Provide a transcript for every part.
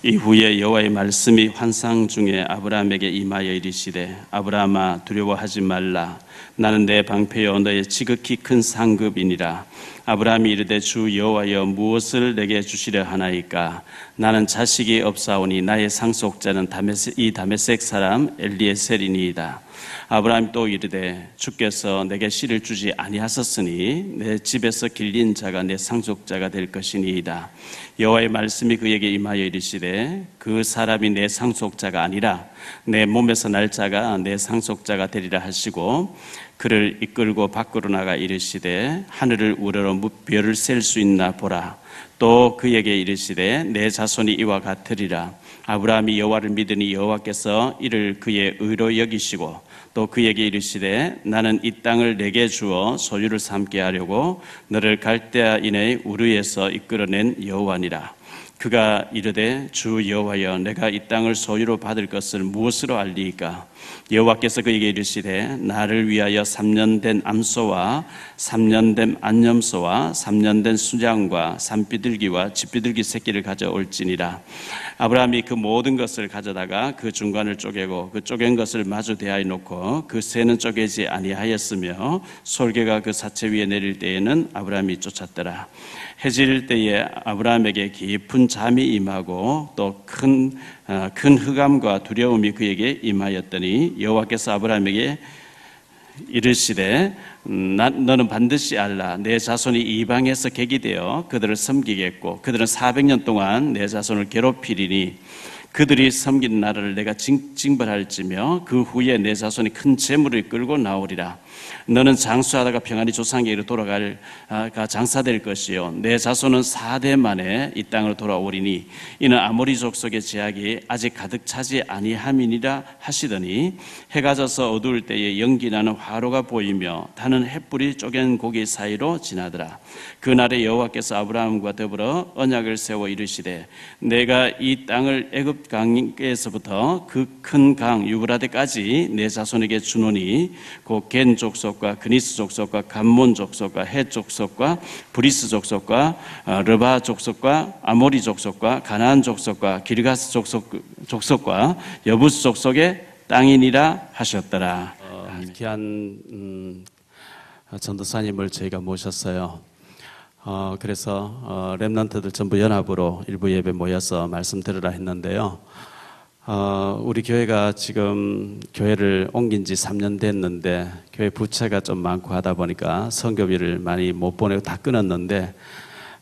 이후에 여호와의 말씀이 환상 중에 아브라함에게 임하여 이르시되 아브라함아 두려워하지 말라. 나는 내 방패여 너의 지극히 큰 상급이니라. 아브라함이 이르되 주 여호와여 무엇을 내게 주시려 하나이까? 나는 자식이 없사오니 나의 상속자는 이 다메섹 사람 엘리에셀이니이다. 아브라함이 또 이르되 주께서 내게 씨를 주지 아니하셨으니 내 집에서 길린 자가 내 상속자가 될 것이니이다. 여호와의 말씀이 그에게 임하여 이르시되 그 사람이 내 상속자가 아니라 내 몸에서 날 자가 내 상속자가 되리라 하시고 그를 이끌고 밖으로 나가 이르시되 하늘을 우러러 별을 셀 수 있나 보라. 또 그에게 이르시되 내 자손이 이와 같으리라. 아브라함이 여호와를 믿으니 여호와께서 이를 그의 의로 여기시고 또 그에게 이르시되 나는 이 땅을 내게 주어 소유를 삼게 하려고 너를 갈대아인의 우르에서 이끌어낸 여호와니라. 그가 이르되 주 여호와여 내가 이 땅을 소유로 받을 것을 무엇으로 알리이까? 여호와께서 그에게 이르시되 나를 위하여 3년 된 암소와 3년 된 안염소와 3년 된 수장과 산비둘기와 집비둘기 새끼를 가져올지니라. 아브라함이 그 모든 것을 가져다가 그 중간을 쪼개고 그 쪼갠 것을 마주 대하여 놓고 그 새는 쪼개지 아니하였으며 솔개가 그 사체 위에 내릴 때에는 아브라함이 쫓았더라. 해질 때에 아브라함에게 깊은 잠이 임하고 또 큰 흑암과 두려움이 그에게 임하였더니 여호와께서 아브라함에게 이르시되 너는 반드시 알라. 내 자손이 이방에서 객이 되어 그들을 섬기겠고 그들은 400년 동안 내 자손을 괴롭히리니 그들이 섬긴 나라를 내가 징벌할지며 그 후에 내 자손이 큰 재물을 끌고 나오리라. 너는 장수하다가 평안히 조상에게로 돌아가 장사될 것이요 내 자손은 4대 만에 이 땅으로 돌아오리니 이는 아모리 족속의 제약이 아직 가득 차지 아니함이니라 하시더니 해가 져서 어두울 때에 연기나는 화로가 보이며 타는 햇불이 쪼갠 고기 사이로 지나더라. 그날에 여호와께서 아브라함과 더불어 언약을 세워 이르시되 내가 이 땅을 애굽 강에서부터 그 큰 강 유브라데까지 내 자손에게 주노니 곧 겐 족속과 그니스 족속과 감몬 족속과 헷 족속과 브리스 족속과 르바 족속과 아모리 족속과 가나안 족속과 기르가스 족속과 여부스 족속의 땅이니라 하셨더라. 귀한 전도사님을 저희가 모셨어요. 그래서 렘넌트들 전부 연합으로 일부 예배 모여서 말씀 들으라 했는데요. 우리 교회가 지금 교회를 옮긴 지 3년 됐는데 교회 부채가 좀 많고 하다 보니까 선교비를 많이 못 보내고 다 끊었는데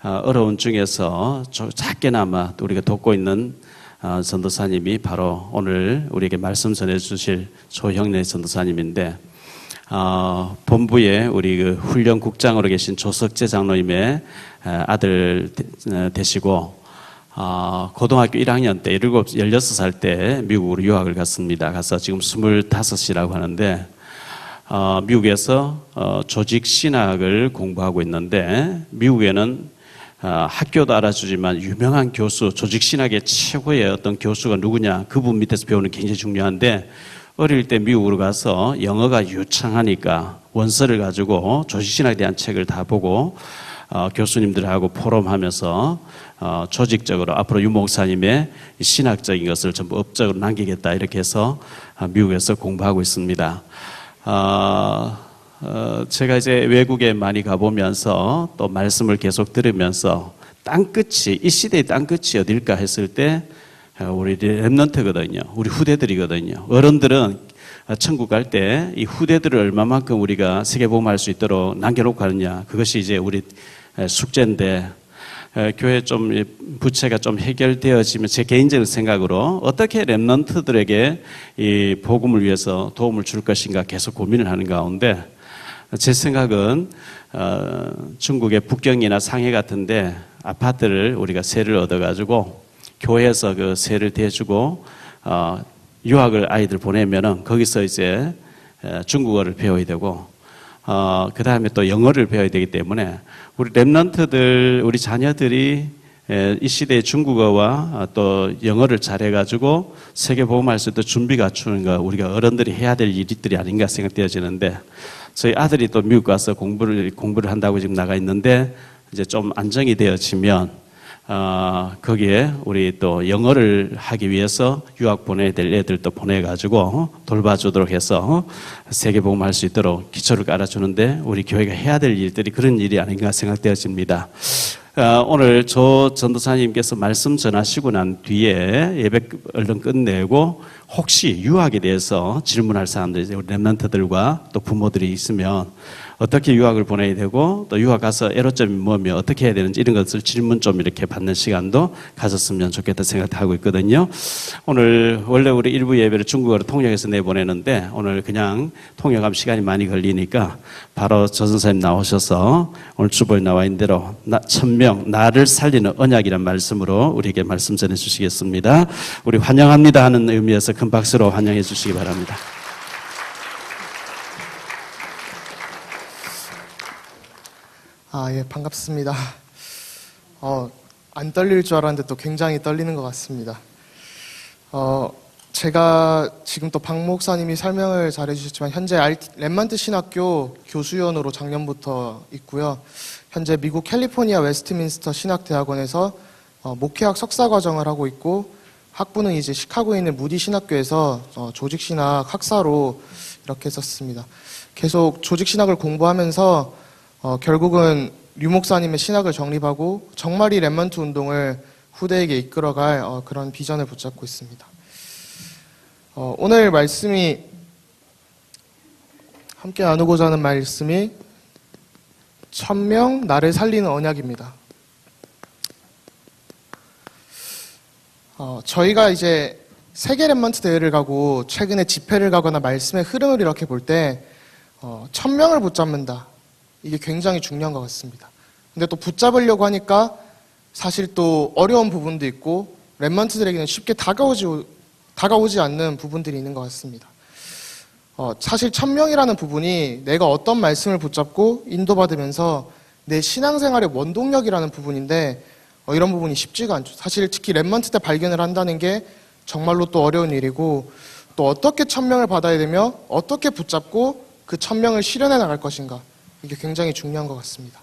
어려운 중에서 작게나마 우리가 돕고 있는 전도사님이 바로 오늘 우리에게 말씀 전해주실 조형래 전도사님인데 본부에 우리 그 훈련국장으로 계신 조석재 장로님의 아들 되시고 고등학교 1학년 때 16살 때 미국으로 유학을 갔습니다. 가서 지금 25이라고 하는데 미국에서 조직신학을 공부하고 있는데 미국에는 학교도 알아주지만 유명한 교수, 조직신학의 최고의 어떤 교수가 누구냐 그분 밑에서 배우는 게 굉장히 중요한데 어릴 때 미국으로 가서 영어가 유창하니까 원서를 가지고 조직신학에 대한 책을 다 보고 교수님들하고 포럼하면서 조직적으로 앞으로 유 목사님의 신학적인 것을 전부 업적으로 남기겠다 이렇게 해서 미국에서 공부하고 있습니다. 제가 이제 외국에 많이 가보면서 또 말씀을 계속 들으면서 땅끝이 이 시대의 땅끝이 어딜까 했을 때 우리 렘넌트거든요. 우리 후대들이거든요. 어른들은 천국 갈 때 이 후대들을 얼마만큼 우리가 세계복음할 수 있도록 남겨놓고 가느냐 그것이 이제 우리 숙제인데 교회 좀 부채가 좀 해결되어지면 제 개인적인 생각으로 어떻게 렘넌트들에게 이 복음을 위해서 도움을 줄 것인가 계속 고민을 하는 가운데 제 생각은 중국의 북경이나 상해 같은데 아파트를 우리가 세를 얻어가지고 교회에서 그 세를 대주고 유학을 아이들 보내면은 거기서 이제 중국어를 배워야 되고 그 다음에 또 영어를 배워야 되기 때문에 우리 렘넌트들 우리 자녀들이 이 시대의 중국어와 또 영어를 잘해가지고 세계 복음할 수 있도록 준비 갖추는 거 우리가 어른들이 해야 될 일들이 아닌가 생각되어지는데 저희 아들이 또 미국 가서 공부를 한다고 지금 나가 있는데 이제 좀 안정이 되어지면 거기에 우리 또 영어를 하기 위해서 유학 보내야 될 애들도 보내가지고 돌봐주도록 해서 세계복음 할 수 있도록 기초를 깔아주는데 우리 교회가 해야 될 일들이 그런 일이 아닌가 생각되어집니다. 오늘 조 전도사님께서 말씀 전하시고 난 뒤에 예배 얼른 끝내고 혹시 유학에 대해서 질문할 사람들, 우리 렘넌트들과 또 부모들이 있으면 어떻게 유학을 보내야 되고 또 유학 가서 애로점이 뭐며 어떻게 해야 되는지 이런 것을 질문 좀 이렇게 받는 시간도 가졌으면 좋겠다 생각하고 있거든요. 오늘 원래 우리 일부 예배를 중국어로 통역해서 내보내는데 오늘 그냥 통역하면 시간이 많이 걸리니까 바로 조 선생님 나오셔서 오늘 주보에 나와 있는 대로 1000명 나를 살리는 언약이란 말씀으로 우리에게 말씀 전해 주시겠습니다. 우리 환영합니다 하는 의미에서 큰 박수로 환영해 주시기 바랍니다. 예, 반갑습니다. 안 떨릴 줄 알았는데 또 굉장히 떨리는 것 같습니다. 제가 지금 또 박 목사님이 설명을 잘해주셨지만 현재 렘넌트 신학교 교수위원으로 작년부터 있고요. 현재 미국 캘리포니아 웨스트민스터 신학대학원에서 목회학 석사과정을 하고 있고 학부는 이제 시카고에 있는 무디 신학교에서 조직신학 학사로 이렇게 썼습니다. 계속 조직신학을 공부하면서 결국은 류 목사님의 신학을 정립하고 정말 이 렘넌트 운동을 후대에게 이끌어갈 그런 비전을 붙잡고 있습니다. 오늘 말씀이 함께 나누고자 하는 말씀이 1000명 나를 살리는 언약입니다. 저희가 이제 세계 렘넌트 대회를 가고 최근에 집회를 가거나 말씀의 흐름을 이렇게 볼 때 1000명을 붙잡는다. 이게 굉장히 중요한 것 같습니다. 근데 또 붙잡으려고 하니까 사실 또 어려운 부분도 있고 렘넌트들에게는 쉽게 다가오지 않는 부분들이 있는 것 같습니다. 사실 1000명이라는 부분이 내가 어떤 말씀을 붙잡고 인도받으면서 내 신앙생활의 원동력이라는 부분인데 이런 부분이 쉽지가 않죠. 사실 특히 렘넌트 때 발견을 한다는 게 정말로 또 어려운 일이고 또 어떻게 1000명을 받아야 되며 어떻게 붙잡고 그 1000명을 실현해 나갈 것인가 이게 굉장히 중요한 것 같습니다.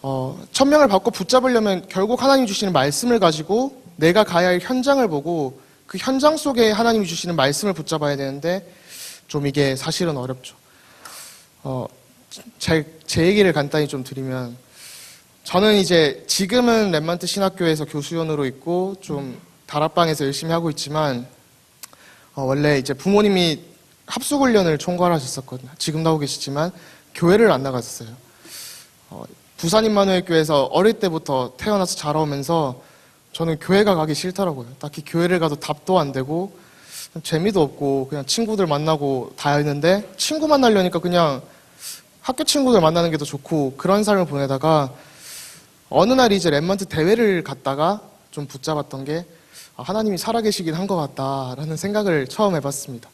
1000명을 받고 붙잡으려면 결국 하나님 주시는 말씀을 가지고 내가 가야 할 현장을 보고 그 현장 속에 하나님이 주시는 말씀을 붙잡아야 되는데 좀 이게 사실은 어렵죠. 제 얘기를 간단히 좀 드리면 저는 이제 지금은 렘넌트 신학교에서 교수위원으로 있고 좀 다락방에서 열심히 하고 있지만 원래 이제 부모님이 합숙훈련을 총괄하셨었거든요. 지금도 하고 계시지만 교회를 안 나갔었어요. 부산 임마누엘교회에서 어릴 때부터 태어나서 자라오면서 저는 교회가 가기 싫더라고요. 딱히 교회를 가도 답도 안 되고 재미도 없고 그냥 친구들 만나고 다 했는데 친구 만나려니까 그냥 학교 친구들 만나는 게 더 좋고 그런 삶을 보내다가 어느 날 이제 렘넌트 대회를 갔다가 좀 붙잡았던 게 하나님이 살아계시긴 한 것 같다라는 생각을 처음 해봤습니다.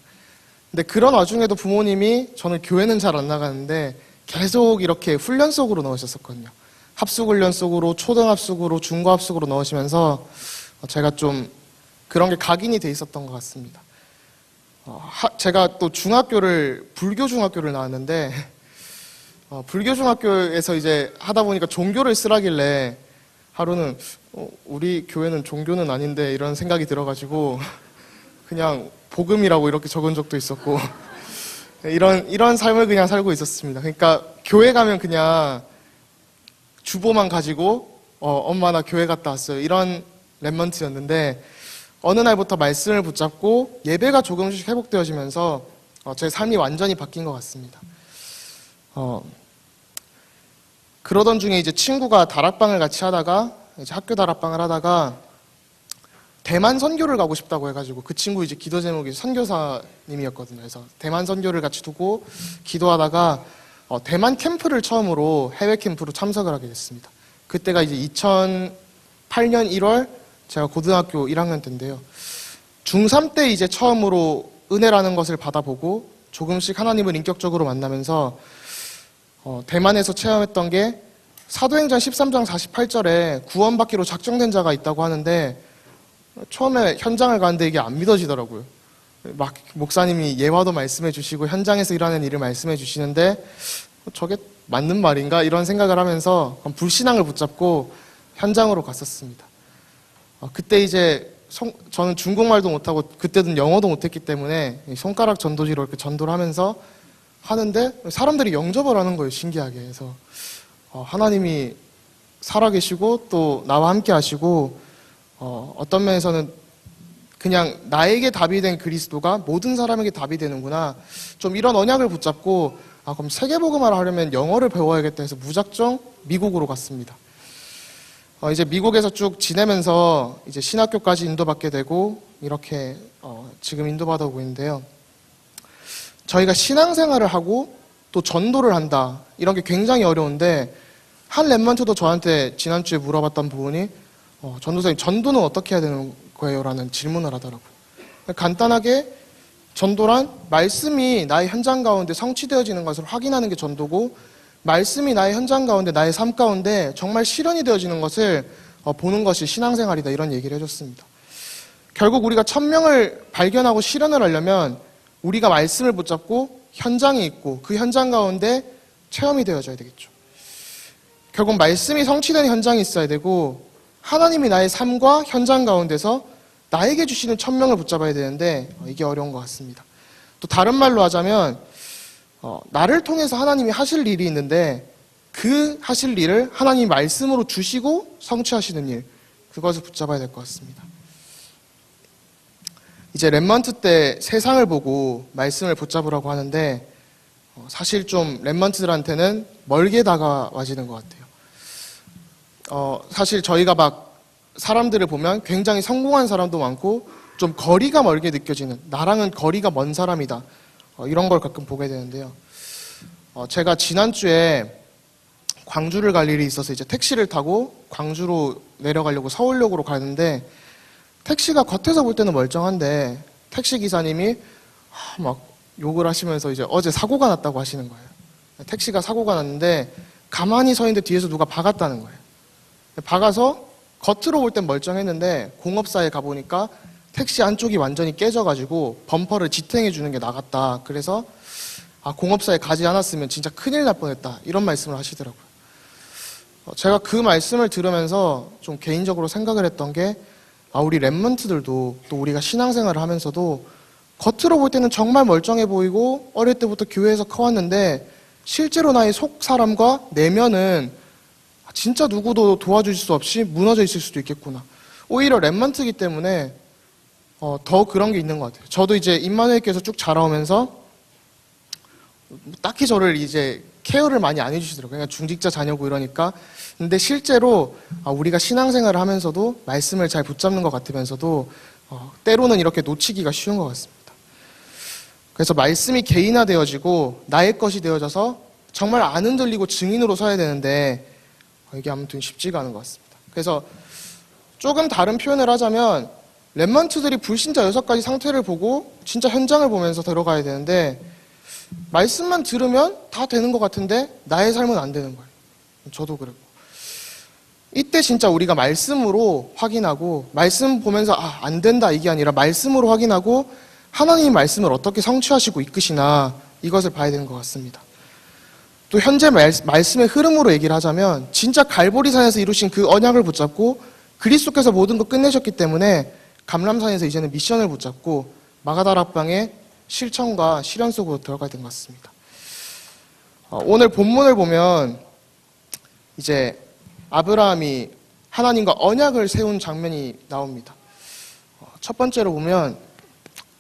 근데 그런 와중에도 부모님이 저는 교회는 잘 안 나가는데 계속 이렇게 훈련 속으로 넣으셨었거든요. 합숙훈련 속으로 초등합숙으로 중고합숙으로 넣으시면서 제가 좀 그런 게 각인이 돼 있었던 것 같습니다. 제가 또 불교 중학교를 나왔는데 불교 중학교에서 이제 하다 보니까 종교를 쓰라길래 하루는 우리 교회는 종교는 아닌데 이런 생각이 들어가지고 그냥 복음이라고 이렇게 적은 적도 있었고 이런 삶을 그냥 살고 있었습니다. 그러니까 교회 가면 그냥 주보만 가지고 엄마 나 교회 갔다 왔어요. 이런 렘넌트였는데 어느 날부터 말씀을 붙잡고 예배가 조금씩 회복되어지면서 제 삶이 완전히 바뀐 것 같습니다. 그러던 중에 이제 친구가 다락방을 같이 하다가 이제 학교 다락방을 하다가 대만 선교를 가고 싶다고 해가지고 그 친구 이제 기도 제목이 선교사님이었거든요. 그래서 대만 선교를 같이 두고 기도하다가 대만 캠프를 처음으로 해외 캠프로 참석을 하게 됐습니다. 그때가 이제 2008년 1월 제가 고등학교 1학년 때인데요. 중3 때 이제 처음으로 은혜라는 것을 받아보고 조금씩 하나님을 인격적으로 만나면서 대만에서 체험했던 게 사도행전 13장 48절에 구원받기로 작정된 자가 있다고 하는데 처음에 현장을 가는데 이게 안 믿어지더라고요. 막 목사님이 예화도 말씀해 주시고 현장에서 일하는 일을 말씀해 주시는데 저게 맞는 말인가? 이런 생각을 하면서 불신앙을 붙잡고 현장으로 갔었습니다. 그때 이제 저는 중국말도 못하고 그때는 영어도 못했기 때문에 손가락 전도지로 이렇게 전도를 하면서 하는데 사람들이 영접을 하는 거예요. 신기하게. 그래서 하나님이 살아계시고 또 나와 함께 하시고 어떤 면에서는 그냥 나에게 답이 된 그리스도가 모든 사람에게 답이 되는구나. 좀 이런 언약을 붙잡고 그럼 세계복음화를 하려면 영어를 배워야겠다 해서 무작정 미국으로 갔습니다. 이제 미국에서 쭉 지내면서 이제 신학교까지 인도받게 되고 이렇게 지금 인도받아 오고 있는데요. 저희가 신앙생활을 하고 또 전도를 한다. 이런 게 굉장히 어려운데 한 랩런트도 저한테 지난주에 물어봤던 부분이 전도사님 전도는 어떻게 해야 되는 거예요? 라는 질문을 하더라고요. 간단하게 전도란 말씀이 나의 현장 가운데 성취되어지는 것을 확인하는 게 전도고 말씀이 나의 현장 가운데 나의 삶 가운데 정말 실현이 되어지는 것을 보는 것이 신앙생활이다. 이런 얘기를 해줬습니다. 결국 우리가 1000명을 발견하고 실현을 하려면 우리가 말씀을 붙잡고 현장에 있고 그 현장 가운데 체험이 되어져야 되겠죠. 결국 말씀이 성취된 현장이 있어야 되고 하나님이 나의 삶과 현장 가운데서 나에게 주시는 1000명을 붙잡아야 되는데 이게 어려운 것 같습니다. 또 다른 말로 하자면 나를 통해서 하나님이 하실 일이 있는데 그 하실 일을 하나님이 말씀으로 주시고 성취하시는 일, 그것을 붙잡아야 될 것 같습니다. 이제 랩먼트 때 세상을 보고 말씀을 붙잡으라고 하는데 사실 좀 랩먼트들한테는 멀게 다가와지는 것 같아요. 사실 저희가 막 사람들을 보면 굉장히 성공한 사람도 많고 좀 거리가 멀게 느껴지는, 나랑은 거리가 먼 사람이다. 이런 걸 가끔 보게 되는데요. 제가 지난주에 광주를 갈 일이 있어서 이제 택시를 타고 광주로 내려가려고 서울역으로 가는데 택시가 겉에서 볼 때는 멀쩡한데 택시 기사님이 막 욕을 하시면서 이제 어제 사고가 났다고 하시는 거예요. 택시가 사고가 났는데 가만히 서 있는데 뒤에서 누가 박았다는 거예요. 박아서 겉으로 볼 땐 멀쩡했는데 공업사에 가보니까 택시 안쪽이 완전히 깨져가지고 범퍼를 지탱해 주는 게 나갔다. 그래서 공업사에 가지 않았으면 진짜 큰일 날 뻔했다. 이런 말씀을 하시더라고요. 제가 그 말씀을 들으면서 좀 개인적으로 생각을 했던 게 우리 랩런트들도 또 우리가 신앙생활을 하면서도 겉으로 볼 때는 정말 멀쩡해 보이고 어릴 때부터 교회에서 커왔는데 실제로 나의 속 사람과 내면은 진짜 누구도 도와줄 수 없이 무너져 있을 수도 있겠구나. 오히려 랩런트이기 때문에 더 그런 게 있는 것 같아요. 저도 이제 임마누엘께서 쭉 자라오면서 딱히 저를 이제 케어를 많이 안 해주시더라고요. 그냥 중직자 자녀고 이러니까. 근데 실제로 우리가 신앙생활을 하면서도 말씀을 잘 붙잡는 것 같으면서도 때로는 이렇게 놓치기가 쉬운 것 같습니다. 그래서 말씀이 개인화되어지고 나의 것이 되어져서 정말 안 흔들리고 증인으로 서야 되는데 이게 아무튼 쉽지가 않은 것 같습니다. 그래서 조금 다른 표현을 하자면 랩런트들이 불신자 6가지 상태를 보고 진짜 현장을 보면서 들어가야 되는데 말씀만 들으면 다 되는 것 같은데 나의 삶은 안 되는 거예요. 저도 그랬고. 이때 진짜 우리가 말씀으로 확인하고 말씀 보면서 안 된다 이게 아니라 말씀으로 확인하고 하나님의 말씀을 어떻게 성취하시고 이끄시나 이것을 봐야 되는 것 같습니다. 또 현재 말씀의 흐름으로 얘기를 하자면 진짜 갈보리산에서 이루신 그 언약을 붙잡고 그리스도께서 모든 걸 끝내셨기 때문에 감람산에서 이제는 미션을 붙잡고 마가다락방의 실천과 실현 속으로 들어가야 된 것 같습니다. 오늘 본문을 보면 이제 아브라함이 하나님과 언약을 세운 장면이 나옵니다. 첫 번째로 보면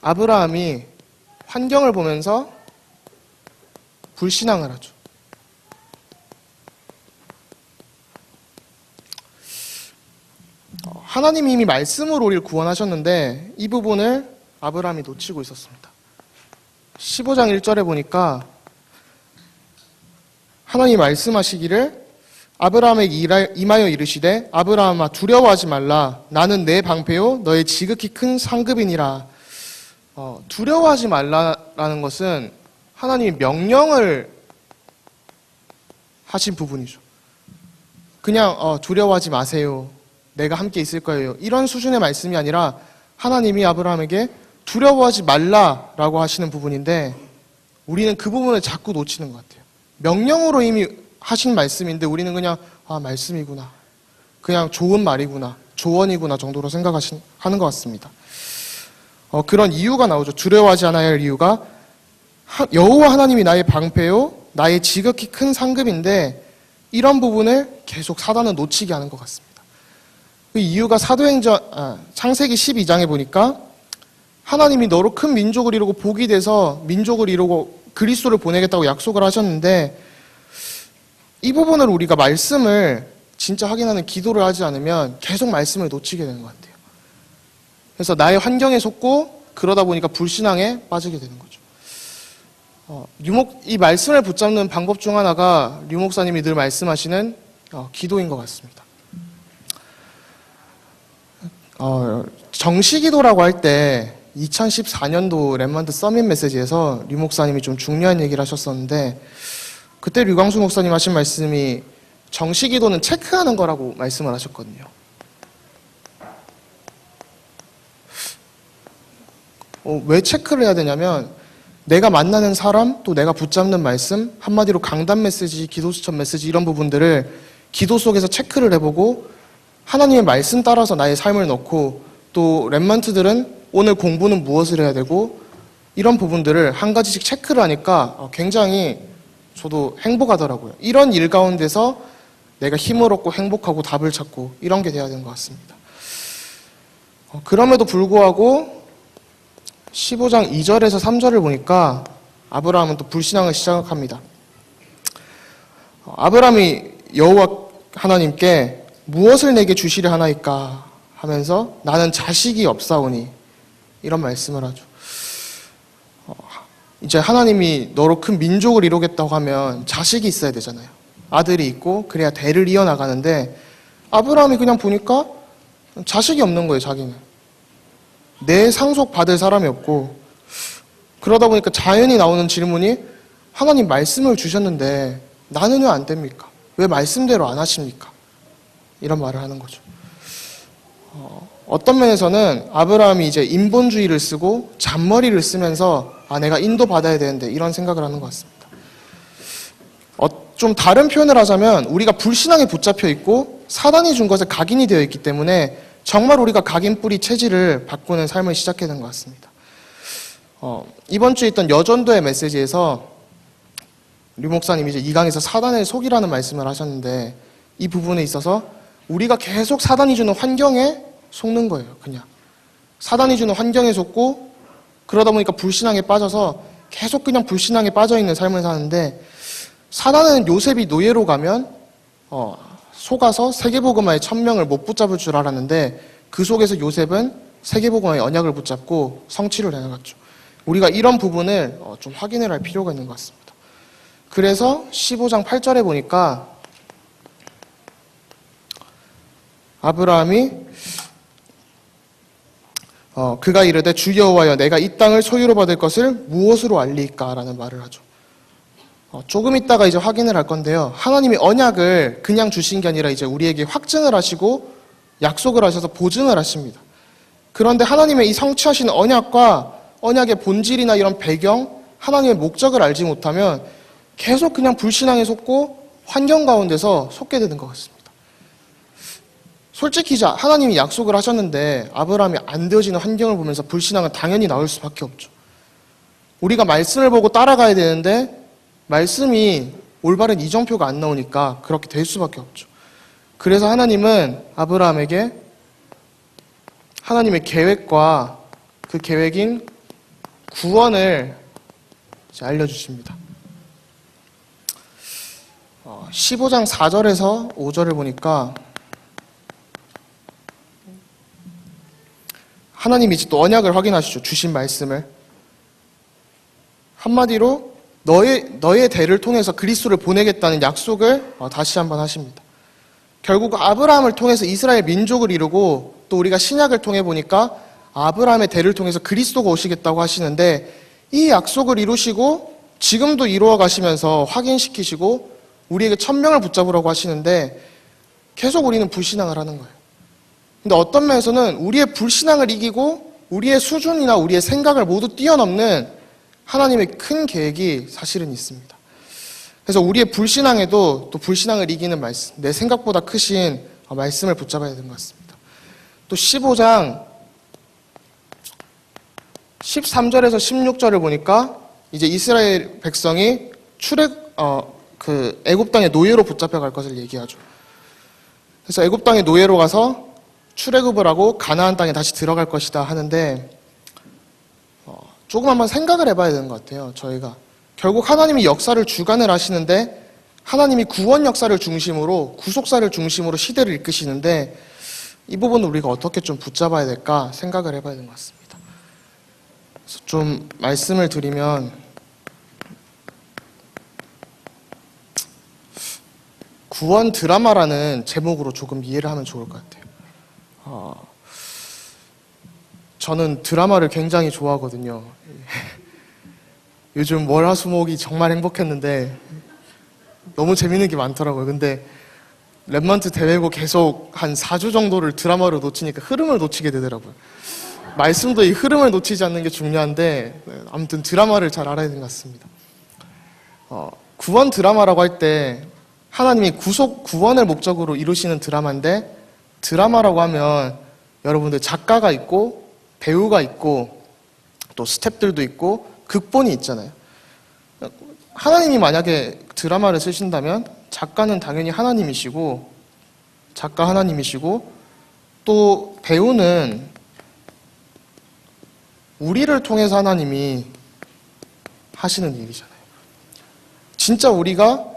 아브라함이 환경을 보면서 불신앙을 하죠. 하나님이 이미 말씀으로 우리를 구원하셨는데 이 부분을 아브라함이 놓치고 있었습니다. 15장 1절에 보니까 하나님이 말씀하시기를 아브라함에게 임하여 이르시되 아브라함아 두려워하지 말라 나는 내 방패요 너의 지극히 큰 상급이니라. 두려워하지 말라라는 것은 하나님이 명령을 하신 부분이죠. 그냥 두려워하지 마세요. 내가 함께 있을 거예요. 이런 수준의 말씀이 아니라 하나님이 아브라함에게 두려워하지 말라라고 하시는 부분인데 우리는 그 부분을 자꾸 놓치는 것 같아요. 명령으로 이미 하신 말씀인데 우리는 그냥 말씀이구나. 그냥 좋은 말이구나, 조언이구나 정도로 생각하는 것 같습니다. 그런 이유가 나오죠. 두려워하지 않아야 할 이유가 여호와 하나님이 나의 방패요, 나의 지극히 큰 상급인데 이런 부분을 계속 사단은 놓치게 하는 것 같습니다. 그 이유가 창세기 12장에 보니까 하나님이 너로 큰 민족을 이루고 복이 돼서 민족을 이루고 그리스도를 보내겠다고 약속을 하셨는데 이 부분을 우리가 말씀을 진짜 확인하는 기도를 하지 않으면 계속 말씀을 놓치게 되는 것 같아요. 그래서 나의 환경에 속고 그러다 보니까 불신앙에 빠지게 되는 거죠. 이 말씀을 붙잡는 방법 중 하나가 류 목사님이 늘 말씀하시는 기도인 것 같습니다. 정시기도라고 할 때 2014년도 렘넌트 서밋 메시지에서 류 목사님이 좀 중요한 얘기를 하셨었는데 그때 류광수 목사님 하신 말씀이 정시기도는 체크하는 거라고 말씀을 하셨거든요. 왜 체크를 해야 되냐면 내가 만나는 사람, 또 내가 붙잡는 말씀, 한마디로 강단 메시지, 기도 수첩 메시지 이런 부분들을 기도 속에서 체크를 해보고 하나님의 말씀 따라서 나의 삶을 넣고 또 렘넌트들은 오늘 공부는 무엇을 해야 되고 이런 부분들을 한 가지씩 체크를 하니까 굉장히 저도 행복하더라고요. 이런 일 가운데서 내가 힘을 얻고 행복하고 답을 찾고 이런 게 돼야 되는 것 같습니다. 그럼에도 불구하고 15장 2절에서 3절을 보니까 아브라함은 또 불신앙을 시작합니다. 아브라함이 여호와 하나님께 무엇을 내게 주시려 하나이까 하면서 나는 자식이 없사오니 이런 말씀을 하죠. 이제 하나님이 너로 큰 민족을 이루겠다고 하면 자식이 있어야 되잖아요. 아들이 있고 그래야 대를 이어나가는데 아브라함이 그냥 보니까 자식이 없는 거예요. 자기는 내 상속 받을 사람이 없고 그러다 보니까 자연히 나오는 질문이 하나님 말씀을 주셨는데 나는 왜 안 됩니까? 왜 말씀대로 안 하십니까? 이런 말을 하는 거죠. 어떤 면에서는 아브라함이 이제 인본주의를 쓰고 잔머리를 쓰면서 내가 인도받아야 되는데 이런 생각을 하는 것 같습니다. 좀 다른 표현을 하자면 우리가 불신앙에 붙잡혀 있고 사단이 준 것에 각인이 되어 있기 때문에 정말 우리가 각인뿌리 체질을 바꾸는 삶을 시작해야 되는 것 같습니다. 이번 주에 있던 여전도의 메시지에서 류 목사님이 이제 이 강에서 사단의 속이라는 말씀을 하셨는데 이 부분에 있어서 우리가 계속 사단이 주는 환경에 속는 거예요. 그냥 사단이 주는 환경에 속고 그러다 보니까 불신앙에 빠져서 계속 그냥 불신앙에 빠져있는 삶을 사는데 사단은 요셉이 노예로 가면 속아서 세계복음화의 1000명을 못 붙잡을 줄 알았는데 그 속에서 요셉은 세계복음화의 언약을 붙잡고 성취를 해나갔죠. 우리가 이런 부분을 좀 확인을 할 필요가 있는 것 같습니다. 그래서 15장 8절에 보니까 아브라함이 그가 이르되 주 여호와여 내가 이 땅을 소유로 받을 것을 무엇으로 알리까? 라는 말을 하죠. 조금 있다가 이제 확인을 할 건데요. 하나님이 언약을 그냥 주신 게 아니라 이제 우리에게 확증을 하시고 약속을 하셔서 보증을 하십니다. 그런데 하나님의 이 성취하시는 언약과 언약의 본질이나 이런 배경, 하나님의 목적을 알지 못하면 계속 그냥 불신앙에 속고 환경 가운데서 속게 되는 것 같습니다. 솔직히 하나님이 약속을 하셨는데 아브라함이 안 되어지는 환경을 보면서 불신앙은 당연히 나올 수밖에 없죠. 우리가 말씀을 보고 따라가야 되는데 말씀이 올바른 이정표가 안 나오니까 그렇게 될 수밖에 없죠. 그래서 하나님은 아브라함에게 하나님의 계획과 그 계획인 구원을 알려주십니다. 15장 4절에서 5절을 보니까 하나님이 이제 또 언약을 확인하시죠. 주신 말씀을. 한마디로 너의 대를 통해서 그리스도를 보내겠다는 약속을 다시 한번 하십니다. 결국 아브라함을 통해서 이스라엘 민족을 이루고 또 우리가 신약을 통해 보니까 아브라함의 대를 통해서 그리스도가 오시겠다고 하시는데 이 약속을 이루시고 지금도 이루어 가시면서 확인시키시고 우리에게 1000명을 붙잡으라고 하시는데 계속 우리는 불신앙을 하는 거예요. 근데 어떤 면에서는 우리의 불신앙을 이기고 우리의 수준이나 우리의 생각을 모두 뛰어넘는 하나님의 큰 계획이 사실은 있습니다. 그래서 우리의 불신앙에도 또 불신앙을 이기는 말씀, 내 생각보다 크신 말씀을 붙잡아야 되는 것 같습니다. 또 15장 13절에서 16절을 보니까 이제 이스라엘 백성이 애굽 땅의 노예로 붙잡혀갈 것을 얘기하죠. 그래서 애굽 땅의 노예로 가서 출애굽을 하고 가나안 땅에 다시 들어갈 것이다 하는데 조금 한번 생각을 해봐야 되는 것 같아요. 저희가 결국 하나님이 역사를 주관을 하시는데 하나님이 구원 역사를 중심으로 구속사를 중심으로 시대를 이끄시는데 이 부분을 우리가 어떻게 좀 붙잡아야 될까 생각을 해봐야 되는 것 같습니다. 그래서 좀 말씀을 드리면 구원 드라마라는 제목으로 조금 이해를 하면 좋을 것 같아요. 저는 드라마를 굉장히 좋아하거든요. 요즘 월화수목이 정말 행복했는데 너무 재밌는 게 많더라고요. 근데 랩먼트 대회고 계속 한 4주 정도를 드라마로 놓치니까 흐름을 놓치게 되더라고요. 말씀도 이 흐름을 놓치지 않는 게 중요한데 아무튼 드라마를 잘 알아야 되는 것 같습니다. 구원 드라마라고 할 때 하나님이 구원을 목적으로 이루시는 드라마인데 드라마라고 하면 여러분들 작가가 있고 배우가 있고 또 스태프들도 있고 극본이 있잖아요. 하나님이 만약에 드라마를 쓰신다면 작가는 당연히 하나님이시고 작가 하나님이시고 또 배우는 우리를 통해서 하나님이 하시는 일이잖아요. 진짜 우리가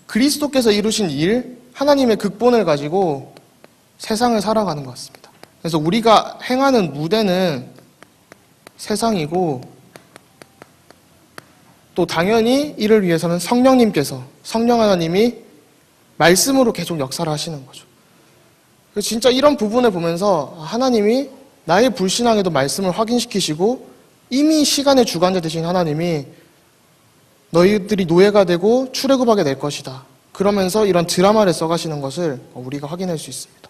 그리스도께서 이루신 일, 하나님의 극본을 가지고 세상을 살아가는 것 같습니다. 그래서 우리가 행하는 무대는 세상이고 또 당연히 이를 위해서는 성령님께서 성령 하나님이 말씀으로 계속 역사를 하시는 거죠. 그래서 진짜 이런 부분을 보면서 하나님이 나의 불신앙에도 말씀을 확인시키시고 이미 시간의 주관자 되신 하나님이 너희들이 노예가 되고 출애굽하게 될 것이다. 그러면서 이런 드라마를 써가시는 것을 우리가 확인할 수 있습니다.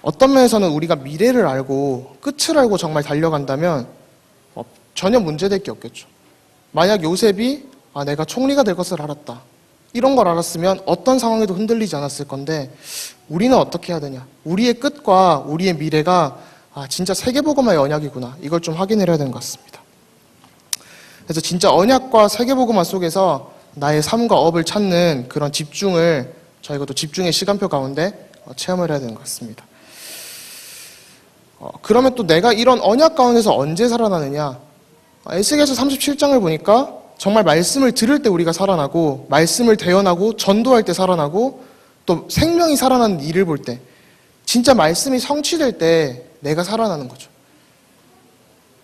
어떤 면에서는 우리가 미래를 알고 끝을 알고 정말 달려간다면 전혀 문제될 게 없겠죠. 만약 요셉이 내가 총리가 될 것을 알았다. 이런 걸 알았으면 어떤 상황에도 흔들리지 않았을 건데 우리는 어떻게 해야 되냐. 우리의 끝과 우리의 미래가 진짜 세계복음화의 언약이구나. 이걸 좀 확인해야 되는 것 같습니다. 그래서 진짜 언약과 세계복음화 속에서 나의 삶과 업을 찾는 그런 집중을 저희가 또 집중의 시간표 가운데 체험을 해야 되는 것 같습니다. 그러면 또 내가 이런 언약 가운데서 언제 살아나느냐? 에스겔서 37장을 보니까 정말 말씀을 들을 때 우리가 살아나고 말씀을 대언하고 전도할 때 살아나고 또 생명이 살아나는 일을 볼 때 진짜 말씀이 성취될 때 내가 살아나는 거죠.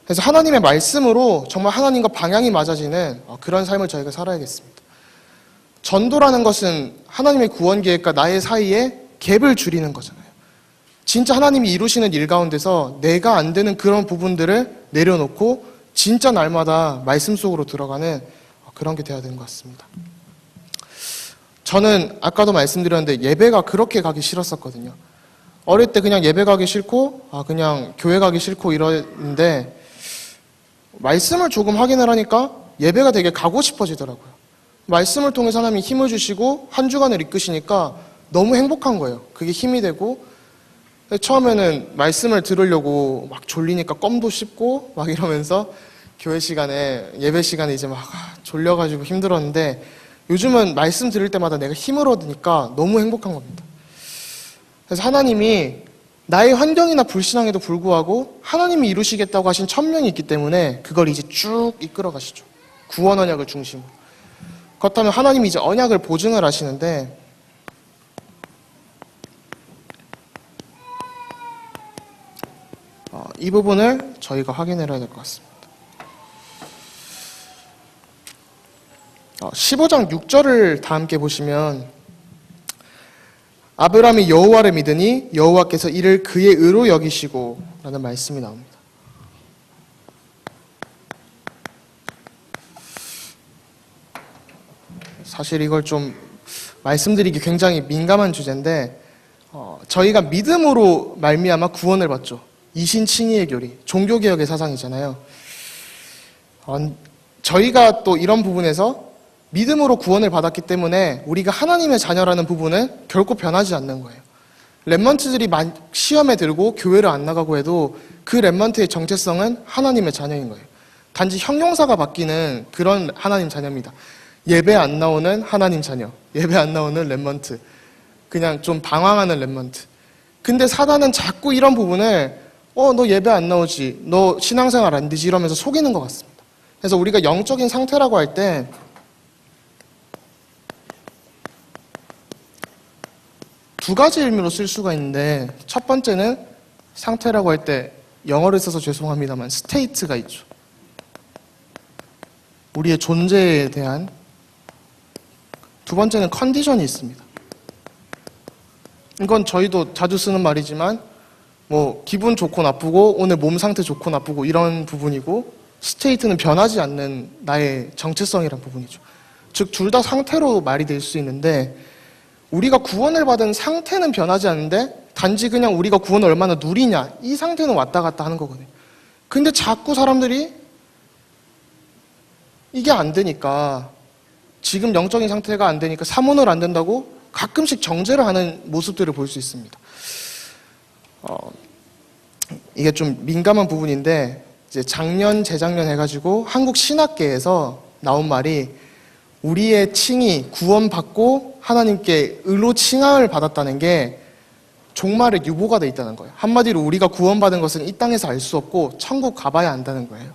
그래서 하나님의 말씀으로 정말 하나님과 방향이 맞아지는 그런 삶을 저희가 살아야겠습니다. 전도라는 것은 하나님의 구원 계획과 나의 사이에 갭을 줄이는 거잖아요. 진짜 하나님이 이루시는 일 가운데서 내가 안 되는 그런 부분들을 내려놓고 진짜 날마다 말씀 속으로 들어가는 그런 게 돼야 되는 것 같습니다. 저는 아까도 말씀드렸는데 예배가 그렇게 가기 싫었었거든요. 어릴 때 그냥 예배 가기 싫고 그냥 교회 가기 싫고 이러는데 말씀을 조금 확인을 하니까 예배가 되게 가고 싶어지더라고요. 말씀을 통해서 하나님이 힘을 주시고 한 주간을 이끄시니까 너무 행복한 거예요. 그게 힘이 되고 처음에는 말씀을 들으려고 막 졸리니까 껌도 씹고 막 이러면서 교회 시간에 예배 시간에 이제 막 졸려가지고 힘들었는데 요즘은 말씀 들을 때마다 내가 힘을 얻으니까 너무 행복한 겁니다. 그래서 하나님이 나의 환경이나 불신앙에도 불구하고 하나님이 이루시겠다고 하신 천명이 있기 때문에 그걸 이제 쭉 이끌어 가시죠. 구원 언약을 중심으로. 그렇다면 하나님이 이제 언약을 보증을 하시는데 이 부분을 저희가 확인해야 될 것 같습니다. 15장 6절을 다 함께 보시면 아브라함이 여호와를 믿으니 여호와께서 이를 그의 의로 여기시고 라는 말씀이 나옵니다. 사실 이걸 좀 말씀드리기 굉장히 민감한 주제인데 저희가 믿음으로 말미암아 구원을 받죠. 이신칭의의 교리, 종교개혁의 사상이잖아요. 저희가 또 이런 부분에서 믿음으로 구원을 받았기 때문에 우리가 하나님의 자녀라는 부분은 결코 변하지 않는 거예요. 렘넌트들이 시험에 들고 교회를 안 나가고 해도 그 렘넌트의 정체성은 하나님의 자녀인 거예요. 단지 형용사가 바뀌는 그런 하나님 자녀입니다. 예배 안 나오는 하나님 자녀, 예배 안 나오는 렘넌트, 그냥 좀 방황하는 렘넌트. 근데 사단은 자꾸 이런 부분을 너 예배 안 나오지, 너 신앙생활 안 되지 이러면서 속이는 것 같습니다. 그래서 우리가 영적인 상태라고 할 때 두 가지 의미로 쓸 수가 있는데, 첫 번째는 상태라고 할 때 영어를 써서 죄송합니다만 스테이트가 있죠. 우리의 존재에 대한. 두 번째는 컨디션이 있습니다. 이건 저희도 자주 쓰는 말이지만 뭐 기분 좋고 나쁘고 오늘 몸 상태 좋고 나쁘고 이런 부분이고, 스테이트는 변하지 않는 나의 정체성이란 부분이죠. 즉 둘 다 상태로 말이 될 수 있는데, 우리가 구원을 받은 상태는 변하지 않는데 단지 그냥 우리가 구원을 얼마나 누리냐, 이 상태는 왔다 갔다 하는 거거든요. 근데 자꾸 사람들이 이게 안 되니까, 지금 영적인 상태가 안 되니까 사모는 안 된다고 가끔씩 정죄를 하는 모습들을 볼 수 있습니다. 이게 좀 민감한 부분인데, 이제 작년, 재작년 해가지고 한국 신학계에서 나온 말이, 우리의 칭이 구원받고 하나님께 의로 칭함을 받았다는 게 종말의 유보가 돼 있다는 거예요. 한마디로 우리가 구원받은 것은 이 땅에서 알 수 없고 천국 가봐야 안다는 거예요.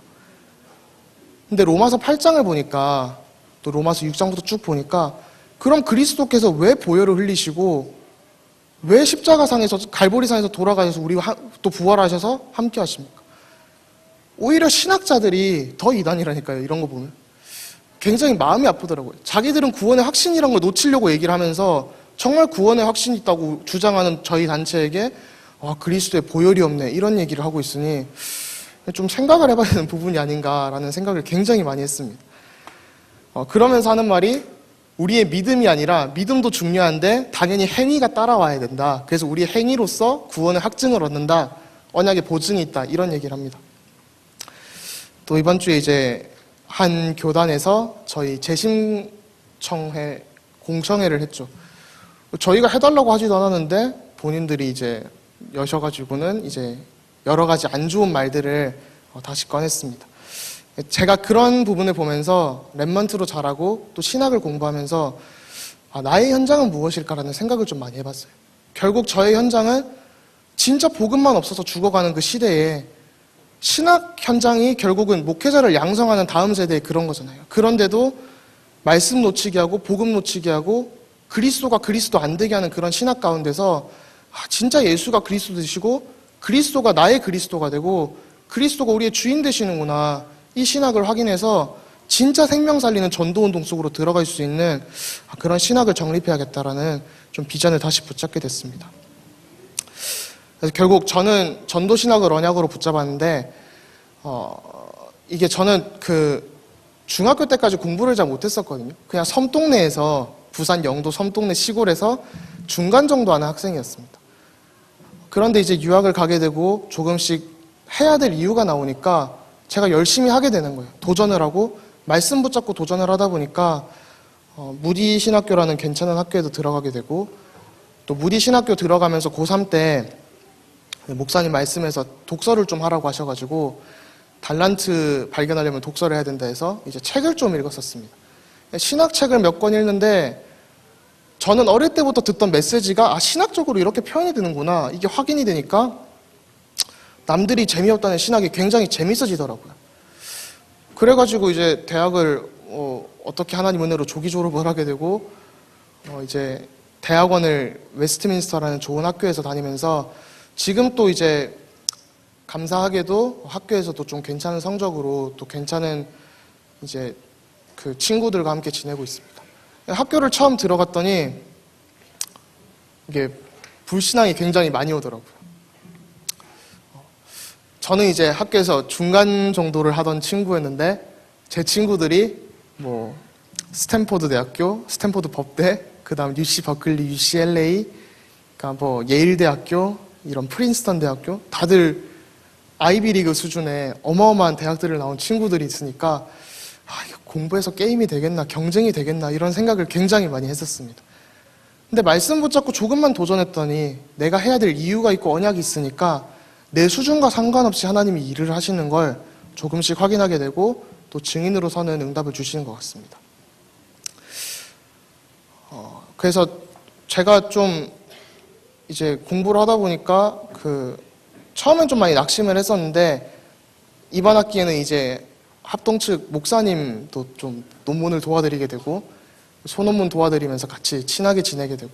근데 로마서 8장을 보니까, 또 로마서 6장부터 쭉 보니까, 그럼 그리스도께서 왜 보혈을 흘리시고 왜 십자가상에서 갈보리산에서 돌아가셔서 우리와 또 부활하셔서 함께 하십니까? 오히려 신학자들이 더 이단이라니까요. 이런 거 보면 굉장히 마음이 아프더라고요. 자기들은 구원의 확신이란 걸 놓치려고 얘기를 하면서 정말 구원의 확신이 있다고 주장하는 저희 단체에게 그리스도의 보혈이 없네 이런 얘기를 하고 있으니 좀 생각을 해봐야 되는 부분이 아닌가라는 생각을 굉장히 많이 했습니다. 그러면서 하는 말이, 우리의 믿음이 아니라, 믿음도 중요한데 당연히 행위가 따라와야 된다. 그래서 우리의 행위로서 구원의 확증을 얻는다. 언약의 보증이 있다. 이런 얘기를 합니다. 또 이번 주에 이제 한 교단에서 저희 재심청회 공청회를 했죠. 저희가 해달라고 하지도 않았는데 본인들이 이제 여셔가지고는 이제 여러 가지 안 좋은 말들을 다시 꺼냈습니다. 제가 그런 부분을 보면서 렘넌트로 자라고 또 신학을 공부하면서 나의 현장은 무엇일까라는 생각을 좀 많이 해봤어요. 결국 저의 현장은 진짜 복음만 없어서 죽어가는 그 시대에 신학 현장이 결국은 목회자를 양성하는 다음 세대의 그런 거잖아요. 그런데도 말씀 놓치게 하고 복음 놓치게 하고 그리스도가 그리스도 안 되게 하는 그런 신학 가운데서 진짜 예수가 그리스도 되시고 그리스도가 나의 그리스도가 되고 그리스도가 우리의 주인 되시는구나, 이 신학을 확인해서 진짜 생명 살리는 전도운동 속으로 들어갈 수 있는 그런 신학을 정립해야겠다라는 좀 비전을 다시 붙잡게 됐습니다. 그래서 결국 저는 전도신학을 언약으로 붙잡았는데, 이게 저는 그 중학교 때까지 공부를 잘 못했었거든요. 그냥 섬동네에서, 부산 영도 섬동네 시골에서 중간 정도 하는 학생이었습니다. 그런데 이제 유학을 가게 되고 조금씩 해야 될 이유가 나오니까 제가 열심히 하게 되는 거예요. 도전을 하고 말씀 붙잡고 도전을 하다 보니까 무디 신학교라는 괜찮은 학교에도 들어가게 되고, 또 무디 신학교 들어가면서 고3 때 목사님 말씀에서 독서를 좀 하라고 하셔가지고 달란트 발견하려면 독서를 해야 된다 해서 이제 책을 좀 읽었었습니다. 신학책을 몇 권 읽는데 저는 어릴 때부터 듣던 메시지가 신학적으로 이렇게 표현이 되는구나, 이게 확인이 되니까 남들이 재미없다는 신학이 굉장히 재밌어지더라고요. 그래가지고 이제 대학을 어떻게 하나님 은혜로 조기 졸업을 하게 되고 이제 대학원을 웨스트민스터라는 좋은 학교에서 다니면서 지금 또 이제 감사하게도 학교에서도 좀 괜찮은 성적으로 또 괜찮은 이제 그 친구들과 함께 지내고 있습니다. 학교를 처음 들어갔더니 이게 불신앙이 굉장히 많이 오더라고요. 저는 이제 학교에서 중간 정도를 하던 친구였는데 제 친구들이 뭐 스탠포드 대학교, 스탠포드 법대, 그 다음 UC 버클리, UCLA, 그러니까 뭐 예일 대학교, 이런 프린스턴 대학교, 다들 아이비리그 수준의 어마어마한 대학들을 나온 친구들이 있으니까 이거 공부해서 게임이 되겠나, 경쟁이 되겠나 이런 생각을 굉장히 많이 했었습니다. 근데 말씀 붙잡고 조금만 도전했더니 내가 해야 될 이유가 있고 언약이 있으니까 내 수준과 상관없이 하나님이 일을 하시는 걸 조금씩 확인하게 되고 또 증인으로 서는 응답을 주시는 것 같습니다. 그래서 제가 좀 이제 공부를 하다 보니까 처음엔 좀 많이 낙심을 했었는데 이번 학기에는 이제 합동 측 목사님도 좀 논문을 도와드리게 되고 소논문 도와드리면서 같이 친하게 지내게 되고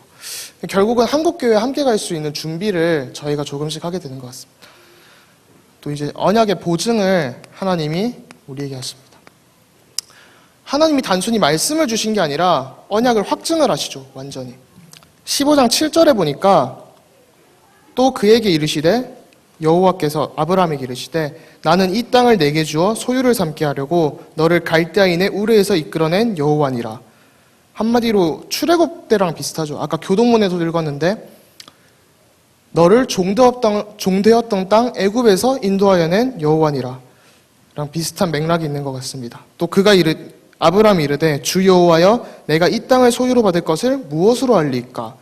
결국은 한국교회에 함께 갈 수 있는 준비를 저희가 조금씩 하게 되는 것 같습니다. 또 이제 언약의 보증을 하나님이 우리에게 하십니다. 하나님이 단순히 말씀을 주신 게 아니라 언약을 확증을 하시죠. 완전히. 15장 7절에 보니까 또 그에게 이르시되 여호와께서 아브라함에게 이르시되 나는 이 땅을 내게 주어 소유를 삼게 하려고 너를 갈대아인의 우르에서 이끌어낸 여호와니라. 한마디로 출애굽 때랑 비슷하죠. 아까 교동문에도 읽었는데 너를 종되었던 땅 애굽에서 인도하여 낸 여호와니라 랑 비슷한 맥락이 있는 것 같습니다. 또 아브라함이 이르되 주 여호와여 내가 이 땅을 소유로 받을 것을 무엇으로 알리까?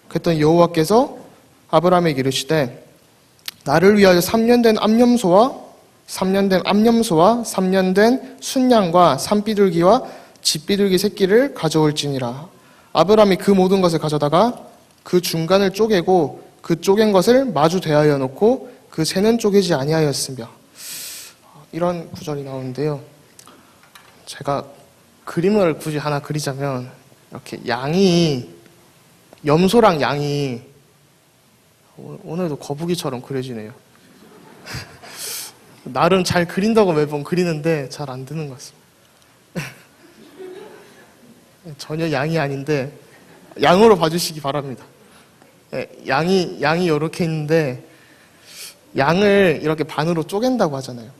그랬더니 여호와께서 아브라함에게 이르시되 나를 위하여 3년 된 암염소와 3년 된 순양과 산비둘기와 집비둘기 새끼를 가져올지니라. 아브라함이 그 모든 것을 가져다가 그 중간을 쪼개고 그 쪼갠 것을 마주 대하여 놓고 그 새는 쪼개지 아니하였으며. 이런 구절이 나오는데요. 제가 그림을 굳이 하나 그리자면 이렇게 염소랑 양이 오늘도 거북이처럼 그려지네요. 나름 잘 그린다고 매번 그리는데 잘 안 되는 것 같습니다. 전혀 양이 아닌데 양으로 봐주시기 바랍니다. 양이 이렇게 있는데 양을 이렇게 반으로 쪼갠다고 하잖아요.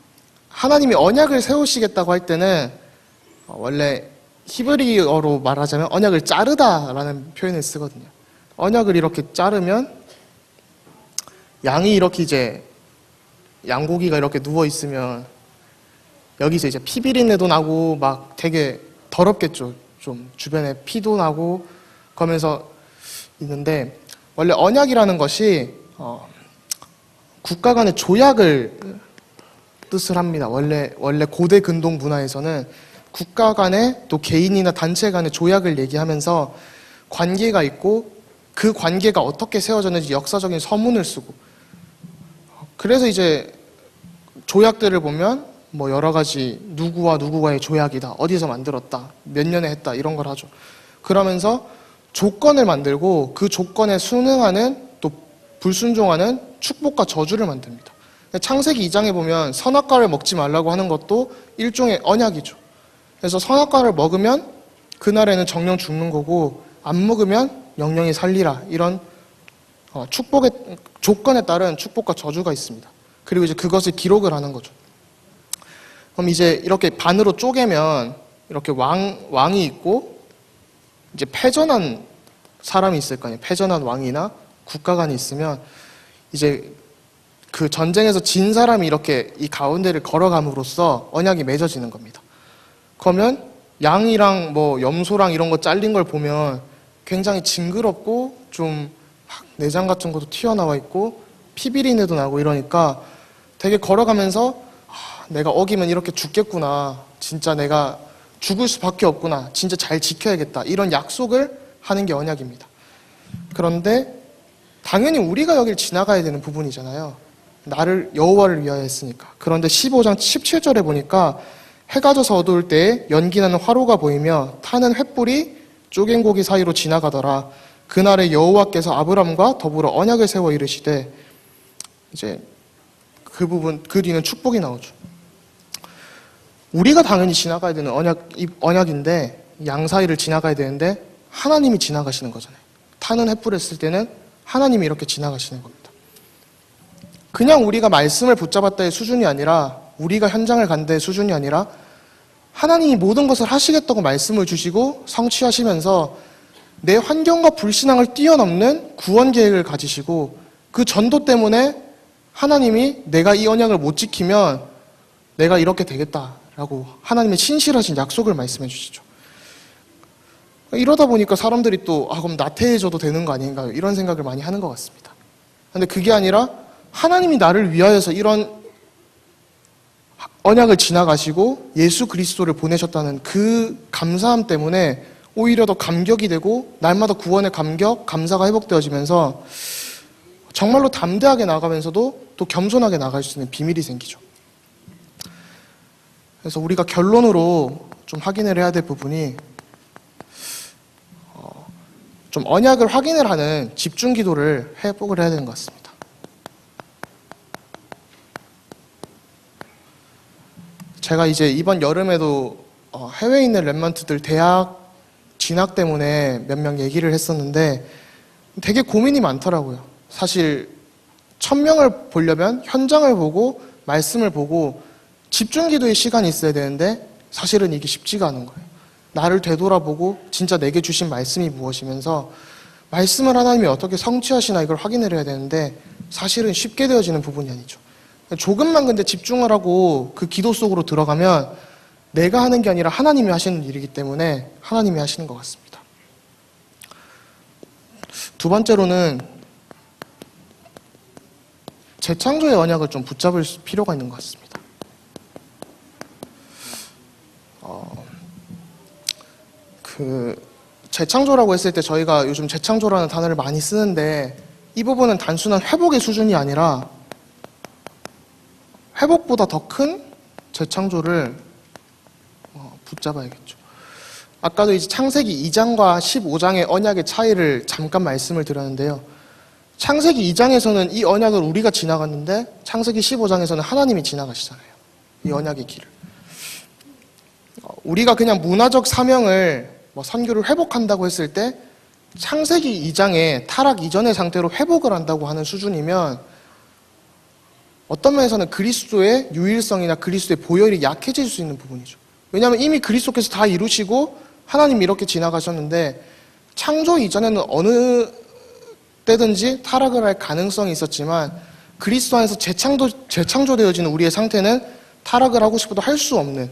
하나님이 언약을 세우시겠다고 할 때는 원래 히브리어로 말하자면 언약을 자르다라는 표현을 쓰거든요. 언약을 이렇게 자르면 양이 이렇게 이제 양고기가 이렇게 누워 있으면 여기서 이제 피비린내도 나고 막 되게 더럽겠죠. 좀 주변에 피도 나고 그러면서 있는데 원래 언약이라는 것이 국가 간의 조약을 뜻을 합니다. 원래 고대 근동 문화에서는 국가 간의 또 개인이나 단체 간의 조약을 얘기하면서 관계가 있고 그 관계가 어떻게 세워졌는지 역사적인 서문을 쓰고 그래서 이제 조약들을 보면 뭐 여러 가지 누구와 누구와의 조약이다. 어디서 만들었다. 몇 년에 했다. 이런 걸 하죠. 그러면서 조건을 만들고 그 조건에 순응하는 또 불순종하는 축복과 저주를 만듭니다. 창세기 2장에 보면 선악과를 먹지 말라고 하는 것도 일종의 언약이죠. 그래서 선악과를 먹으면 그날에는 정령 죽는 거고 안 먹으면 영영이 살리라. 이런 축복의 조건에 따른 축복과 저주가 있습니다. 그리고 이제 그것을 기록을 하는 거죠. 그럼 이제 이렇게 반으로 쪼개면 이렇게 왕이 있고 이제 패전한 사람이 있을 거 아니에요. 패전한 왕이나 국가관이 있으면 이제 그 전쟁에서 진 사람이 이렇게 이 가운데를 걸어감으로써 언약이 맺어지는 겁니다. 그러면 양이랑 뭐 염소랑 이런 거 잘린 걸 보면 굉장히 징그럽고 좀 막 내장 같은 것도 튀어나와 있고 피비린내도 나고 이러니까 되게 걸어가면서 내가 어기면 이렇게 죽겠구나. 진짜 내가 죽을 수밖에 없구나. 진짜 잘 지켜야겠다. 이런 약속을 하는 게 언약입니다. 그런데 당연히 우리가 여길 지나가야 되는 부분이잖아요. 나를 여호와를 위하여 했으니까. 그런데 15장 17절에 보니까 해가 져서 어두울 때에 연기나는 화로가 보이며 타는 횃불이 쪼갠 고기 사이로 지나가더라. 그날에 여호와께서 아브람과 더불어 언약을 세워 이르시되 이제 그 뒤는 축복이 나오죠. 우리가 당연히 지나가야 되는 언약인데 양 사이를 지나가야 되는데 하나님이 지나가시는 거잖아요. 타는 횃불 했을 때는 하나님이 이렇게 지나가시는 겁니다. 그냥 우리가 말씀을 붙잡았다의 수준이 아니라 우리가 현장을 간다의 수준이 아니라 하나님이 모든 것을 하시겠다고 말씀을 주시고 성취하시면서 내 환경과 불신앙을 뛰어넘는 구원 계획을 가지시고 그 전도 때문에 하나님이 내가 이 언약을 못 지키면 내가 이렇게 되겠다라고 하나님의 신실하신 약속을 말씀해 주시죠. 이러다 보니까 사람들이 또 그럼 나태해져도 되는 거 아닌가요? 이런 생각을 많이 하는 것 같습니다. 근데 그게 아니라 하나님이 나를 위하여서 이런 언약을 지나가시고 예수 그리스도를 보내셨다는 그 감사함 때문에 오히려 더 감격이 되고 날마다 구원의 감격, 감사가 회복되어지면서 정말로 담대하게 나가면서도 또 겸손하게 나갈 수 있는 비밀이 생기죠. 그래서 우리가 결론으로 좀 확인을 해야 될 부분이 좀 언약을 확인을 하는 집중 기도를 회복을 해야 되는 것 같습니다. 제가 이제 이번 여름에도 해외에 있는 랩런트들 대학 진학 때문에 몇 명 얘기를 했었는데 되게 고민이 많더라고요. 사실 1000명을 보려면 현장을 보고 말씀을 보고 집중 기도의 시간이 있어야 되는데 사실은 이게 쉽지가 않은 거예요. 나를 되돌아보고 진짜 내게 주신 말씀이 무엇이면서 말씀을 하나님이 어떻게 성취하시나 이걸 확인을 해야 되는데 사실은 쉽게 되어지는 부분이 아니죠. 조금만 근데 집중을 하고 그 기도 속으로 들어가면 내가 하는 게 아니라 하나님이 하시는 일이기 때문에 하나님이 하시는 것 같습니다. 두 번째로는 재창조의 언약을 좀 붙잡을 필요가 있는 것 같습니다. 재창조라고 했을 때 저희가 요즘 재창조라는 단어를 많이 쓰는데 이 부분은 단순한 회복의 수준이 아니라 회복보다 더 큰 재창조를 붙잡아야겠죠. 아까도 이제 창세기 2장과 15장의 언약의 차이를 잠깐 말씀을 드렸는데요. 창세기 2장에서는 이 언약을 우리가 지나갔는데 창세기 15장에서는 하나님이 지나가시잖아요. 이 언약의 길을. 우리가 그냥 문화적 사명을 선교를 회복한다고 했을 때 창세기 2장에 타락 이전의 상태로 회복을 한다고 하는 수준이면 어떤 면에서는 그리스도의 유일성이나 그리스도의 보혈이 약해질 수 있는 부분이죠. 왜냐하면 이미 그리스도께서 다 이루시고 하나님이 이렇게 지나가셨는데 창조 이전에는 어느 때든지 타락을 할 가능성이 있었지만 그리스도 안에서 재창조되어지는 우리의 상태는 타락을 하고 싶어도 할 수 없는,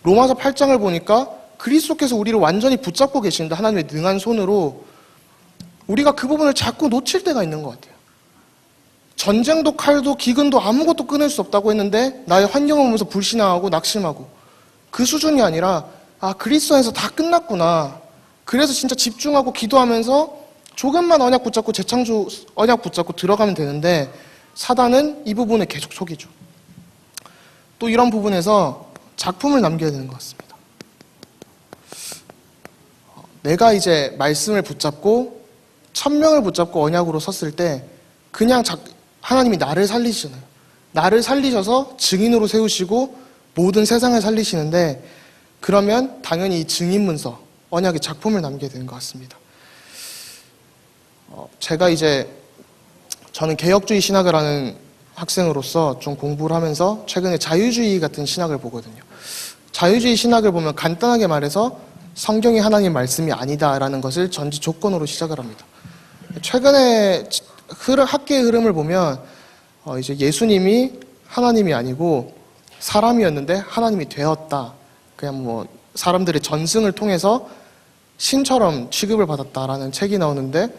로마서 8장을 보니까 그리스도께서 우리를 완전히 붙잡고 계신다. 하나님의 능한 손으로. 우리가 그 부분을 자꾸 놓칠 때가 있는 것 같아요. 전쟁도 칼도 기근도 아무것도 끊을 수 없다고 했는데 나의 환경을 보면서 불신앙하고 낙심하고, 그 수준이 아니라 그리스도 안에서 다 끝났구나. 그래서 진짜 집중하고 기도하면서 조금만 언약 붙잡고 재창조 언약 붙잡고 들어가면 되는데 사단은 이 부분을 계속 속이죠. 또 이런 부분에서 작품을 남겨야 되는 것 같습니다. 내가 이제 말씀을 붙잡고 1000명을 붙잡고 언약으로 섰을 때 그냥 하나님이 나를 살리시잖아요. 나를 살리셔서 증인으로 세우시고 모든 세상을 살리시는데 그러면 당연히 이 증인문서, 언약의 작품을 남겨야 되는 것 같습니다. 저는 개혁주의 신학을 하는 학생으로서 좀 공부를 하면서 최근에 자유주의 같은 신학을 보거든요. 자유주의 신학을 보면 간단하게 말해서 성경이 하나님의 말씀이 아니다라는 것을 전제 조건으로 시작을 합니다. 최근에 학계의 흐름을 보면 이제 예수님이 하나님이 아니고 사람이었는데 하나님이 되었다. 그냥 사람들의 전승을 통해서 신처럼 취급을 받았다라는 책이 나오는데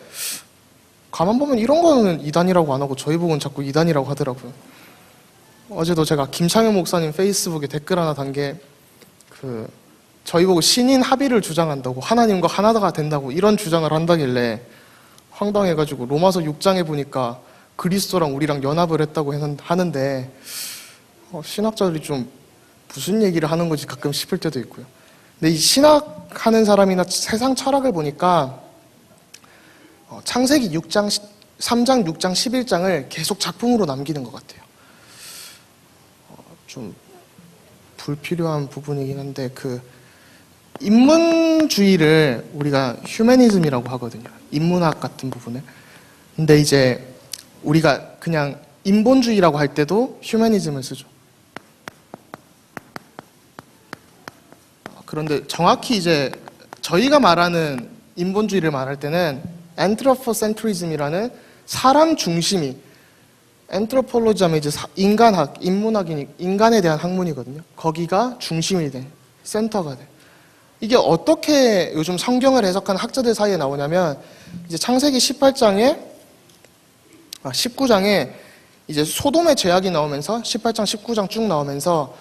가만 보면 이런 거는 이단이라고 안 하고 저희 보고는 자꾸 이단이라고 하더라고요. 어제도 제가 김창현 목사님 페이스북에 댓글 하나 단 게 저희 보고 신인 합의를 주장한다고, 하나님과 하나가 된다고 이런 주장을 한다길래 황당해가지고 로마서 6장에 보니까 그리스도랑 우리랑 연합을 했다고 하는데 신학자들이 좀 무슨 얘기를 하는 거지 가끔 싶을 때도 있고요. 근데 이 신학하는 사람이나 세상 철학을 보니까 창세기 3장, 6장, 11장을 계속 작품으로 남기는 것 같아요. 좀 불필요한 부분이긴 한데 인문주의를 우리가 휴머니즘이라고 하거든요. 인문학 같은 부분을. 근데 이제 우리가 그냥 인본주의라고 할 때도 휴머니즘을 쓰죠. 그런데 정확히 이제 저희가 말하는 인본주의를 말할 때는 anthropocentrism이라는 사람 중심이, anthropology 하면 이제 인간학, 인문학이니 인간에 대한 학문이거든요. 거기가 중심이 된, 센터가 된. 이게 어떻게 요즘 성경을 해석하는 학자들 사이에 나오냐면 이제 창세기 19장에 이제 소돔의 죄악이 나오면서 18장, 19장 쭉 나오면서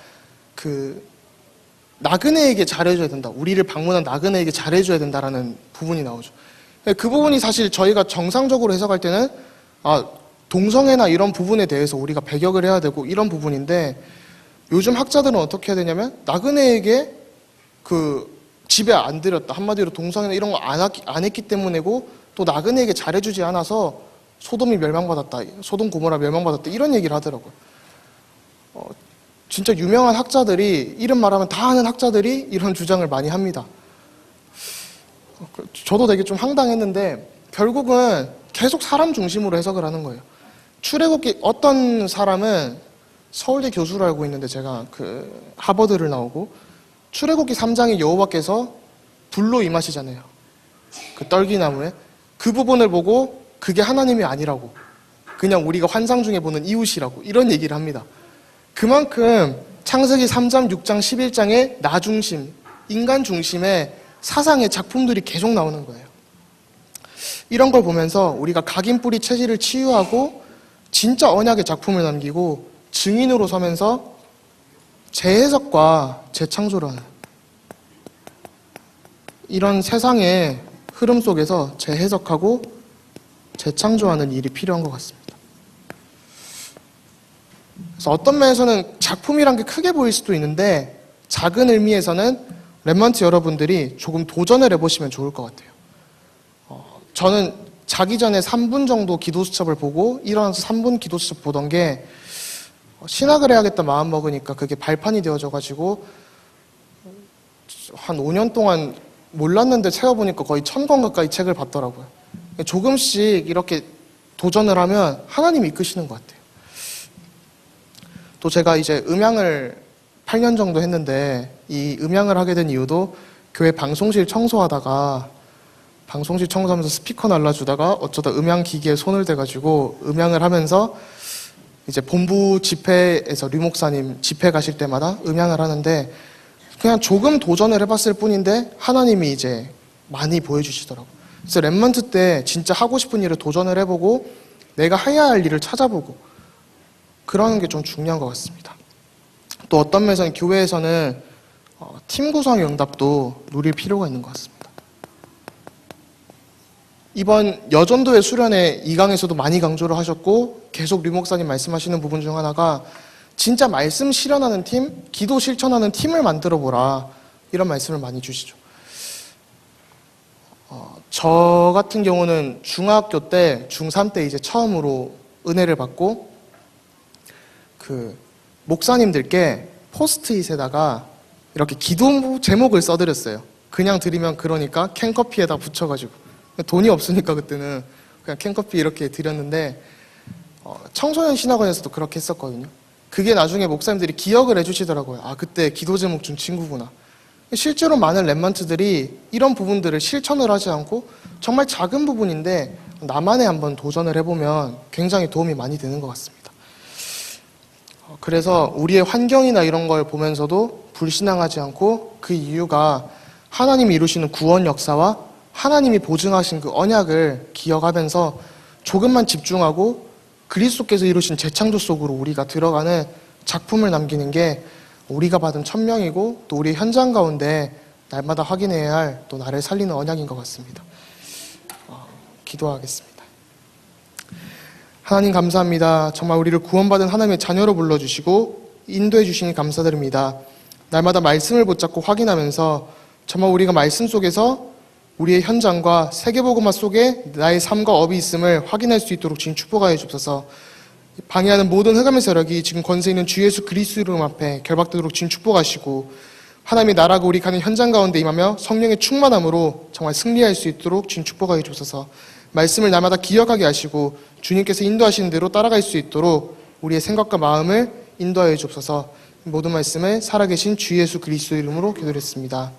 그 나그네에게 잘해줘야 된다. 우리를 방문한 나그네에게 잘해줘야 된다라는 부분이 나오죠. 그 부분이 사실 저희가 정상적으로 해석할 때는 동성애나 이런 부분에 대해서 우리가 배격을 해야 되고 이런 부분인데 요즘 학자들은 어떻게 해야 되냐면 나그네에게 그 집에 안 들였다. 한마디로 동성애나 이런 거 안 했기 때문이고 또 나그네에게 잘해주지 않아서 소돔이 멸망받았다. 소돔 고모라 멸망받았다. 이런 얘기를 하더라고요. 진짜 유명한 학자들이 이름 말하면 다 아는 학자들이 이런 주장을 많이 합니다. 저도 되게 좀 황당했는데 결국은 계속 사람 중심으로 해석을 하는 거예요. 출애굽기 어떤 사람은 서울대 교수로 알고 있는데 제가 그 하버드를 나오고 출애굽기 3장에 여호와께서 불로 임하시잖아요. 그 떨기나무에 그 부분을 보고 그게 하나님이 아니라고 그냥 우리가 환상 중에 보는 이웃이라고 이런 얘기를 합니다. 그만큼 창세기 3장, 6장, 11장에 나 중심, 인간 중심의 사상의 작품들이 계속 나오는 거예요. 이런 걸 보면서 우리가 각인뿌리 체질을 치유하고 진짜 언약의 작품을 남기고 증인으로 서면서 재해석과 재창조를 하는 이런 세상의 흐름 속에서 재해석하고 재창조하는 일이 필요한 것 같습니다. 그래서 어떤 면에서는 작품이란 게 크게 보일 수도 있는데 작은 의미에서는 랩먼트 여러분들이 조금 도전을 해보시면 좋을 것 같아요. 저는 자기 전에 3분 정도 기도수첩을 보고 일어나서 3분 기도수첩 보던 게 신학을 해야겠다 마음 먹으니까 그게 발판이 되어져가지고 한 5년 동안 몰랐는데 채워보니까 거의 1000권 가까이 책을 봤더라고요. 조금씩 이렇게 도전을 하면 하나님이 이끄시는 것 같아요. 또 제가 이제 음향을 8년 정도 했는데 이 음향을 하게 된 이유도 교회 방송실 청소하다가 방송실 청소하면서 스피커 날라주다가 어쩌다 음향 기기에 손을 대가지고 음향을 하면서 이제 본부 집회에서 류 목사님 집회 가실 때마다 음향을 하는데 그냥 조금 도전을 해봤을 뿐인데 하나님이 이제 많이 보여주시더라고요. 그래서 랩먼트 때 진짜 하고 싶은 일을 도전을 해보고 내가 해야 할 일을 찾아보고 그러는 게 좀 중요한 것 같습니다. 또 어떤 면에서는 교회에서는 팀 구성 응답도 누릴 필요가 있는 것 같습니다. 이번 여전도의 수련회 2강에서도 많이 강조를 하셨고 계속 류 목사님 말씀하시는 부분 중 하나가 진짜 말씀 실현하는 팀, 기도 실천하는 팀을 만들어 보라 이런 말씀을 많이 주시죠. 저 같은 경우는 중학교 때, 중3 때 이제 처음으로 은혜를 받고 그 목사님들께 포스트잇에다가 이렇게 기도 제목을 써드렸어요. 그냥 드리면 그러니까 캔커피에다 붙여가지고 돈이 없으니까 그때는 그냥 캔커피 이렇게 드렸는데 청소년 신학원에서도 그렇게 했었거든요. 그게 나중에 목사님들이 기억을 해주시더라고요. 아 그때 기도 제목 준 친구구나. 실제로 많은 랩먼트들이 이런 부분들을 실천을 하지 않고 정말 작은 부분인데 나만의 한번 도전을 해보면 굉장히 도움이 많이 되는 것 같습니다. 그래서 우리의 환경이나 이런 걸 보면서도 불신앙하지 않고 그 이유가 하나님이 이루시는 구원 역사와 하나님이 보증하신 그 언약을 기억하면서 조금만 집중하고 그리스도께서 이루신 재창조 속으로 우리가 들어가는 작품을 남기는 게 우리가 받은 천명이고 또 우리 현장 가운데 날마다 확인해야 할 또 나를 살리는 언약인 것 같습니다. 기도하겠습니다. 하나님 감사합니다. 정말 우리를 구원받은 하나님의 자녀로 불러주시고 인도해 주시니 감사드립니다. 날마다 말씀을 붙잡고 확인하면서 정말 우리가 말씀 속에서 우리의 현장과 세계복음화 속에 나의 삶과 업이 있음을 확인할 수 있도록 주님 축복하여 주옵소서. 방해하는 모든 흑암의 세력이 지금 권세 있는 주 예수 그리스도 이름 앞에 결박되도록 주님 축복하시고 하나님의 나라가 우리 가는 현장 가운데 임하며 성령의 충만함으로 정말 승리할 수 있도록 주님 축복하여 주옵소서. 말씀을 날마다 기억하게 하시고 주님께서 인도하시는 대로 따라갈 수 있도록 우리의 생각과 마음을 인도하여 주옵소서. 모든 말씀을 살아계신 주 예수 그리스도 이름으로 기도했습니다.